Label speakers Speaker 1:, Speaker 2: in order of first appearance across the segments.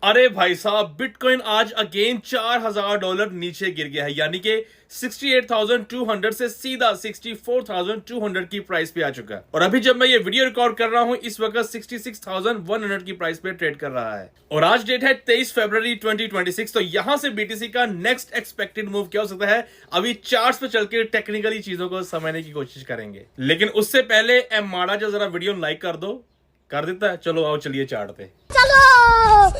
Speaker 1: अरे भाई साहब, बिटकॉइन आज अगेन $4,000 नीचे गिर गया है, यानी कि 68,200 से सीधा 64,200 की प्राइस पे आ चुका है। और अभी जब मैं ये वीडियो रिकॉर्ड कर रहा हूं, इस वक्त 66,100 की प्राइस पे ट्रेड कर रहा है। और आज डेट है 23 फरवरी 2026। तो यहां से बीटीसी का नेक्स्ट एक्सपेक्टेड मूव क्या हो सकता है, अभी चार्ट्स पे चल के टेक्निकली चीजों को समझने की कोशिश करेंगे। लेकिन उससे पहले माड़ा जो जरा वीडियो लाइक कर दो। कर देता है? चलो आओ चलिए चार्ट पे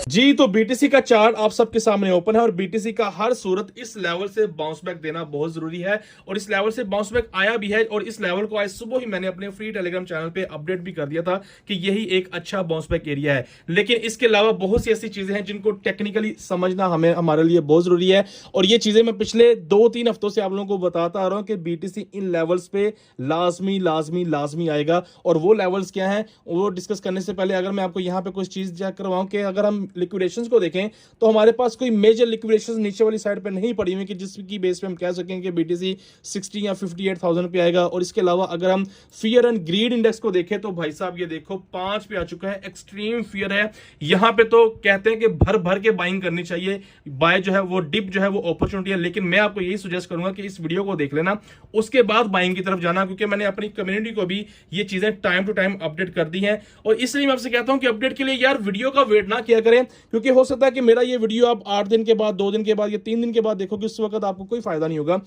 Speaker 1: जी। तो बीटीसी का चार्ट आप सबके सामने ओपन है और बीटीसी का हर सूरत इस लेवल से बाउंस बैक देना बहुत जरूरी है और इस लेवल से बाउंस बैक आया भी है। और इस लेवल को आज सुबह ही मैंने अपने फ्री टेलीग्राम चैनल पे अपडेट भी कर दिया था कि यही एक अच्छा बाउंस बैक एरिया है। लेकिन इसके अलावा बहुत सी ऐसी चीजें हैं जिनको टेक्निकली समझना हमारे लिए बहुत जरूरी है। और ये चीजें मैं पिछले 2-3 हफ्तों से आप लोगों को बताता आ रहा हूं कि बीटीसी इन लेवल्स पे लाजमी आएगा। और वो लेवल्स क्या है वो डिस्कस करने से पहले अगर मैं आपको यहां पे कुछ चीज चेक करवाऊं कि अगर हम लिक्विडेशंस को देखें तो हमारे पास कोई मेजर लिक्विडेशंस नीचे वाली साइड पे नहीं पड़ी हुई कि जिसकी बेस पे हम कह सकें कि बीटीसी 60 या 58,000 पे आएगा। और इसके अलावा अगर हम फियर एंड ग्रीड इंडेक्स को देखें तो भाई साहब ये देखो 5 पे आ चुका है। एक्सट्रीम फियर है यहां पे, तो कहते हैं कि भर भर के बाइंग करनी चाहिए। बाय जो है वो डिप जो है वो अपॉर्चुनिटी है। लेकिन मैं आपको यही सजेस्ट करूंगा कि इस वीडियो को देख लेना, उसके बाद बाइंग की तरफ जाना, क्योंकि मैंने अपनी कम्युनिटी को भी ये चीजें टाइम टू टाइम अपडेट कर दी है। और इसलिए मैं आपसे कहता हूं कि अपडेट के लिए यार वीडियो का वेट ना किया करें, क्योंकि हो सकता है कि मेरा ये वीडियो आप 8 दिन के बाद, 2 दिन के बाद या 3 दिन के बाद देखोगे, उस वक्त आपको कोई फायदा नहीं होगा।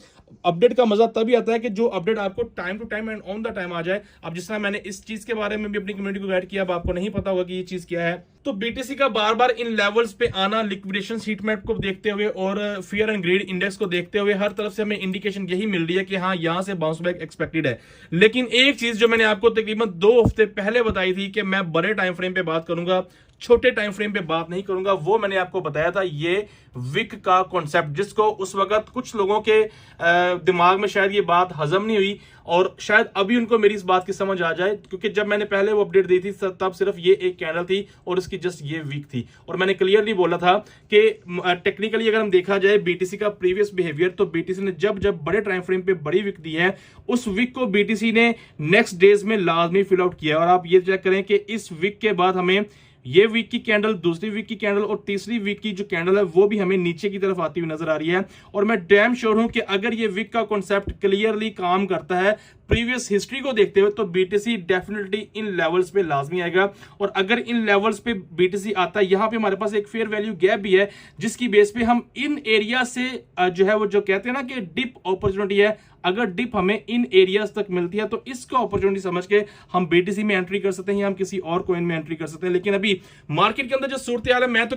Speaker 1: अपडेट का मजा तभी आता है कि जो अपडेट आपको time to time and on the time आ जाए। अब जिस तरह मैंने इस चीज के बारे में भी अपनी कम्युनिटी को गाइड किया, अब आपको नहीं पता होगा कि ये चीज क्या है। तो बीटीसी का बार बार इन लेवल्स पे आना, लिक्विडेशन हीट मैप को देखते हुए और फियर एंड ग्रीड इंडेक्स को देखते हुए हर तरफ से हमें इंडिकेशन यही मिल रही है कि हाँ यहां से बाउंस बैक एक्सपेक्टेड है। लेकिन एक चीज जो मैंने आपको तकरीबन 2 हफ्ते पहले बताई थी कि मैं बड़े टाइम फ्रेम पे बात करूंगा, छोटे टाइम फ्रेम पे बात नहीं करूंगा, वो मैंने आपको बताया था ये विक का कॉन्सेप्ट, जिसको उस वक्त कुछ लोगों के दिमाग में शायद ये बात हजम नहीं हुई और शायद अभी उनको मेरी इस बात की समझ आ जाए। क्योंकि जब मैंने पहले वो अपडेट दी थी तब सिर्फ ये एक कैंडल थी और उसकी जस्ट ये वीक थी। और मैंने क्लियरली बोला था कि टेक्निकली अगर हम देखा जाए बीटीसी का प्रीवियस बिहेवियर, तो बीटीसी ने जब जब बड़े टाइम फ्रेम पे बड़ी वीक दी है, उस वीक को बीटीसी ने नेक्स्ट डेज में लाजमी फिल आउट किया। और आप ये चेक करें कि इस वीक के बाद हमें ये वीक की कैंडल, दूसरी वीक की कैंडल और तीसरी वीक की जो कैंडल है वो भी हमें नीचे की तरफ आती हुई नजर आ रही है। और मैं डैम श्योर हूं कि अगर ये वीक का कॉन्सेप्ट क्लियरली काम करता है प्रीवियस हिस्ट्री को देखते हुए, तो बीटीसी डेफिनेटली इन लेवल्स पे लाजमी आएगा। और अगर इन लेवल्स पे बीटीसी आता है, यहां पे हमारे पास एक फेयर वैल्यू गैप भी है, जिसकी बेस पे हम इन एरिया से जो है वो जो कहते हैं ना कि डिप अपॉर्चुनिटी है, अगर डिप हमें इन एरियाज तक मिलती है तो इसको अपॉर्चुनिटी समझ के हम बीटीसी में एंट्री कर सकते हैं या हम किसी और कॉइन में एंट्री कर सकते हैं। लेकिन अभी मार्केट के अंदर जो सूरत हाल है, मैं तो